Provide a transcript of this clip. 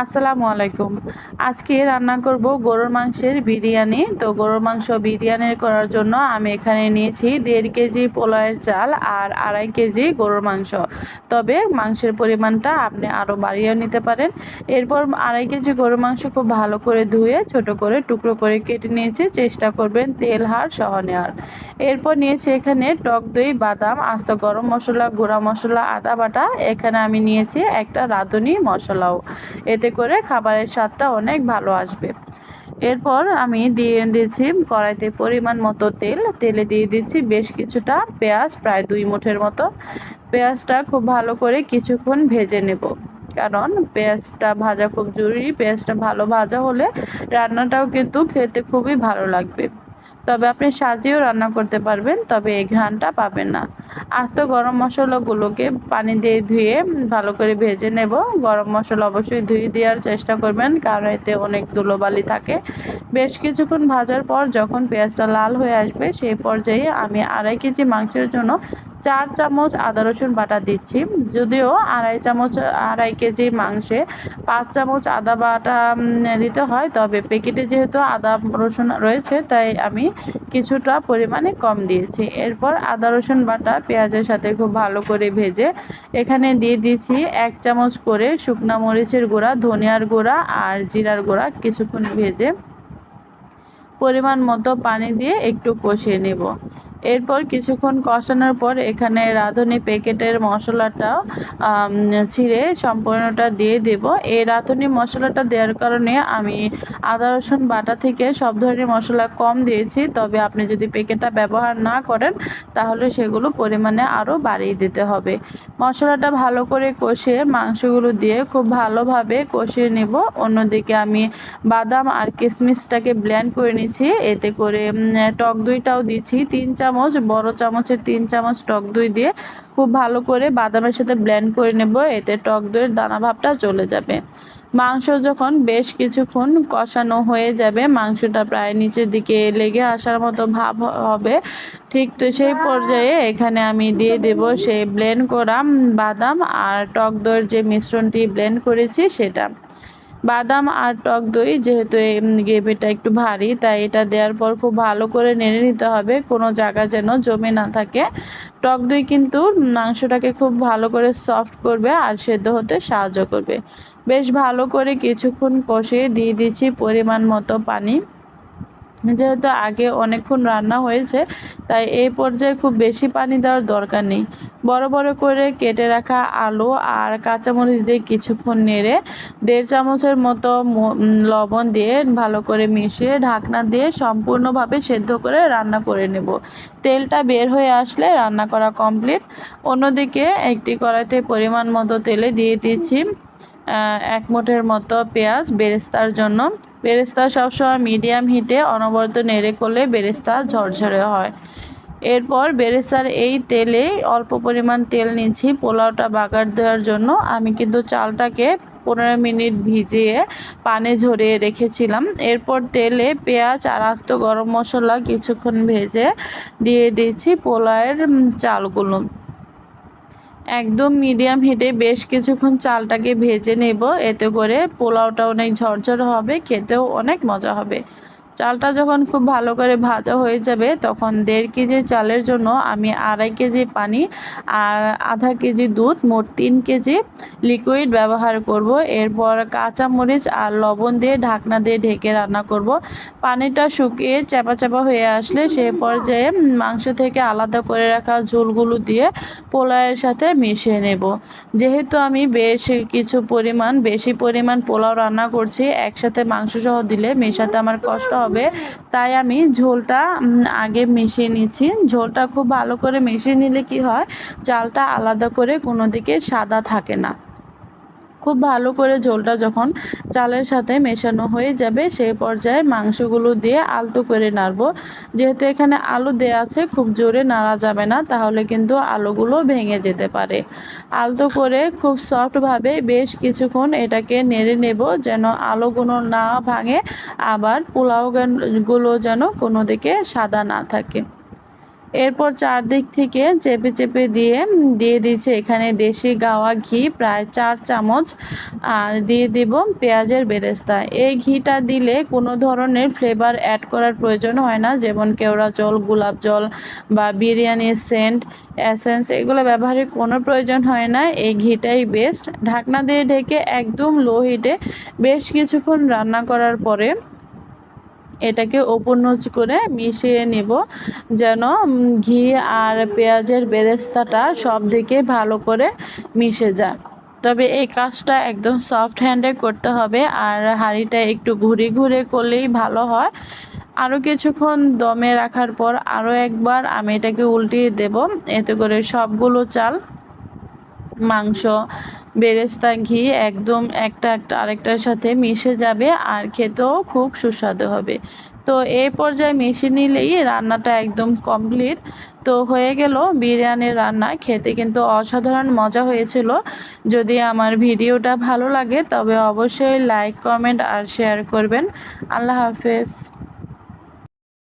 আসসালামু আলাইকুম। আজকে রান্না করব গরুর মাংসের বিরিয়ানি। তো গরুর মাংস বিরিয়ানি করার জন্য আমি এখানে নিয়েছি 1.5 কেজি পোলাওয়ের চাল আর 2.5 কেজি গরুর মাংস। তবে মাংসের পরিমাণটা আপনি আরও বাড়িয়েও নিতে পারেন। এরপর 2.5 কেজি গরুর মাংস খুব ভালো করে ধুয়ে ছোট করে টুকরো করে কেটে নিয়েছি। চেষ্টা করবেন তেল হাড় সহ নেওয়ার। এরপর নিয়েছি এখানে টক দই, বাদাম, আস্ত গরম মশলা, গুঁড়া মশলা, আদা বাটা। এখানে আমি নিয়েছি একটা রাঁধুনি মশলাও। এতে করে খাবারের স্বাদটা অনেক ভালো আসবে। এরপর আমি দিয়ে দিয়েছি কড়াইতে পরিমাণ মতো তেল। তেলে দিয়ে দিচ্ছি বেশ কিছুটা পেঁয়াজ, প্রায় 2 মুঠের মতো। পেঁয়াজটা খুব ভালো করে কিছুক্ষণ ভেজে নেব, কারণ পেঁয়াজটা ভাজা খুব জরুরি। পেঁয়াজটা ভালো ভাজা হলে রান্নাটাও কিন্তু খেতে খুবই ভালো লাগবে। তবে আপনি সাজিয়েও রান্না করতে পারবেন, তবে এই ঘ্রাণটা পাবেন না। আস্ত গরম মশলাগুলোকে পানি দিয়ে ধুয়ে ভালো করে ভেজে নেব। গরম মশলা অবশ্যই ধুয়ে দেওয়ার চেষ্টা করবেন, কারণ এতে অনেক ধুলোবালি থাকে। বেশ কিছুক্ষণ ভাজার পর যখন পেঁয়াজটা লাল হয়ে আসবে, সেই পর্যায়ে আমি 2.5 কেজি মাংসের জন্য 4 চামচ আদা রসুন বাটা দিচ্ছি। যদিও 2.5 কেজি মাংসে 5 চামচ আদা বাটা দিতে হয়, তবে প্যাকেটে যেহেতু আদা রসুন রয়েছে তাই আমি কিছুটা পরিমাণে কম দিয়েছি। এরপর আদা রসুন বাটা পেঁয়াজের সাথে খুব ভালো করে ভেজে এখানে দিয়ে দিচ্ছি 1 চামচ করে শুকনা মরিচের গুঁড়া, ধনিয়ার গুঁড়া আর জিরার গুঁড়া। কিছুক্ষণ ভেজে পরিমাণ মতো পানি দিয়ে একটু কষিয়ে নেব। এরপর কিছুক্ষণ কষানোর পর এখানে রাঁধুনি প্যাকেটের মশলাটা ছিঁড়ে সম্পূর্ণটা দিয়ে দেব। এই রাঁধুনি মশলাটা দেওয়ার কারণে আমি আদা রসুন বাটা থেকে সব ধরনের মশলা কম দিয়েছি। তবে আপনি যদি প্যাকেটটা ব্যবহার না করেন তাহলে সেগুলো পরিমাণে আরও বাড়িয়ে দিতে হবে। মশলাটা ভালো করে কষিয়ে মাংসগুলো দিয়ে খুব ভালোভাবে কষিয়ে নেব। অন্যদিকে আমি বাদাম আর কিশমিশটাকে ব্লেন্ড করে নিয়েছি। এতে করে টক দইটাও দিচ্ছি 3 চামচ, বড় চামচের 3 চামচ টক দই দিয়ে খুব ভালো করে বাদামের সাথে ব্লেন্ড করে নেব। এতে টক দইয়ের দানা ভাবটা চলে যাবে। মাংস যখন বেশ কিছুক্ষণ কষানো হয়ে যাবে, মাংসটা প্রায় নিচের দিকে লেগে আসার মতো ভাব হবে, ঠিক তো সেই পর্যায়ে এখানে আমি দিয়ে দেব সেই ব্লেন্ড করা বাদাম আর টক দইয়ের যে মিশ্রণটি ব্লেন্ড করেছি সেটা। বাদাম আর টক দই যেহেতু এই গ্রেভিটা একটু ভারী, তাই এটা দেওয়ার পর খুব ভালো করে নেড়ে নিতে হবে, কোনো জায়গা যেন জমে না থাকে। টক দই কিন্তু মাংসটাকে খুব ভালো করে সফট করবে আর সেদ্ধ হতে সাহায্য করবে। বেশ ভালো করে কিছুক্ষণ কষিয়ে দিয়ে দিচ্ছি পরিমাণ মতো পানি। যেহেতু আগে অনেকক্ষণ রান্না হয়েছে, তাই এই পর্যায়ে খুব বেশি পানি দেওয়ার দরকার নেই। বড় বড় করে কেটে রাখা আলু আর কাঁচামরিচ দিয়ে কিছুক্ষণ নেড়ে 1.5 চামচের মতো লবণ দিয়ে ভালো করে মিশিয়ে ঢাকনা দিয়ে সম্পূর্ণভাবে সেদ্ধ করে রান্না করে নেব। তেলটা বের হয়ে আসলে রান্না করা কমপ্লিট। অন্যদিকে একটি কড়াইতে পরিমাণ মতো তেলে দিয়ে দিচ্ছি 1 মুঠের মতো পেঁয়াজ বেরেস্তার জন্য। বেরেস্তা সবসময় মিডিয়াম হিটে অনবরত নেড়ে করলে বেরেস্তা ঝরঝরে হয়। এরপর বেরেস্তার এই তেলে অল্প পরিমাণ তেল নিচ্ছি পোলাওটা বাগার দেওয়ার জন্য। আমি কিন্তু চালটাকে 15 মিনিট ভিজিয়ে পানি ঝরিয়ে রেখেছিলাম। এরপর তেলে পেঁয়াজ আর আস্ত গরম মশলা কিছুক্ষণ ভেজে দিয়ে দিচ্ছি পোলাওয়ের চালগুলো। একদম মিডিয়াম হিটে বেশ কিছুক্ষণ চালটাকে ভেজে নেব। এতে করে পোলাওটা অনেক ঝরঝরে হবে, খেতেও অনেক মজা হবে। চালটা যখন খুব ভালো করে ভাজা হয়ে যাবে, তখন 1.5 কেজি চালের জন্য আমি 2.5 কেজি পানি আর আধা কেজি দুধ, মোট 3 কেজি লিকুইড ব্যবহার করব। এরপর কাঁচামরিচ আর লবণ দিয়ে ঢাকনা দিয়ে ঢেকে রান্না করব। পানিটা শুকিয়ে চাপা চাপা হয়ে আসলে সে পর্যায়ে মাংস থেকে আলাদা করে রাখা ঝোলগুলো দিয়ে পোলাওয়ের সাথে মিশিয়ে নেব। যেহেতু আমি বেশি পরিমাণ পোলাও রান্না করছি, একসাথে মাংস সহ দিলে মেশাতে আমার কষ্ট হবে, তাই আমি ঝোলটা আগে মিশিয়ে নিচ্ছি। ঝোলটা খুব ভালো করে মিশিয়ে নিলে কি হয়, চালটা আলাদা করে কোনো দিকে সাদা থাকে না। খুব ভালো করে ঝোলটা যখন চালের সাথে মেশানো হয়ে যাবে, সেই পর্যায়ে মাংসগুলো দিয়ে আলতো করে নাড়ব। যেহেতু এখানে আলু দেওয়া আছে, খুব জোরে নাড়া যাবে না, তাহলে কিন্তু আলুগুলো ভেঙে যেতে পারে। আলতো করে খুব সফটভাবে বেশ কিছুক্ষণ এটাকে নেড়ে নেব, যেন আলুগুলো না ভাঙে, আবার পোলাওগুলো যেন কোনো দিকে সাদা না থাকে। এরপর চারদিক থেকে চেপে চেপে দিয়ে দিচ্ছে এখানে দেশি গাওয়া ঘি প্রায় 4 চামচ, আর দিয়ে দিব পেঁয়াজের বেরেস্তা। এই ঘিটা দিলে কোনো ধরনের ফ্লেভার অ্যাড করার প্রয়োজন হয় না, যেমন কেওড়া জল, গোলাপ জল বা বিরিয়ানির সেন্ট, এসেন্স এগুলো ব্যবহারের কোনো প্রয়োজন হয় না। এই ঘিটাই বেস্ট। ঢাকনা দিয়ে ঢেকে একদম লো হিটে বেশ কিছুক্ষণ রান্না করার পরে এটাকে ওপর নিচ করে মিশিয়ে নেব, যেন ঘি আর পেঁয়াজের বেরেস্তাটা সব দিকে ভালো করে মিশে যায়। তবে এই কাজটা একদম সফট হ্যান্ডে করতে হবে, আর হাঁড়িটা একটু ঘুরে ঘুরে করলেই ভালো হয়। আরও কিছুক্ষণ দমে রাখার পর আরও একবার আমি এটাকে উল্টিয়ে দেব, এতে করে সবগুলো চাল, মাংস, বেরেস্তা, ঘি একদম একটা একটা আরেকটার সাথে মিশে যাবে, আর খেতেও খুব সুস্বাদু হবে। তো এই পর্যায়ে মিশিয়ে নিলেই রান্নাটা একদম কমপ্লিট। তো হয়ে গেল বিরিয়ানির রান্না। খেতে কিন্তু অসাধারণ মজা হয়েছিল। যদি আমার ভিডিওটা ভালো লাগে তবে অবশ্যই লাইক, কমেন্ট আর শেয়ার করবেন। আল্লাহ হাফেজ।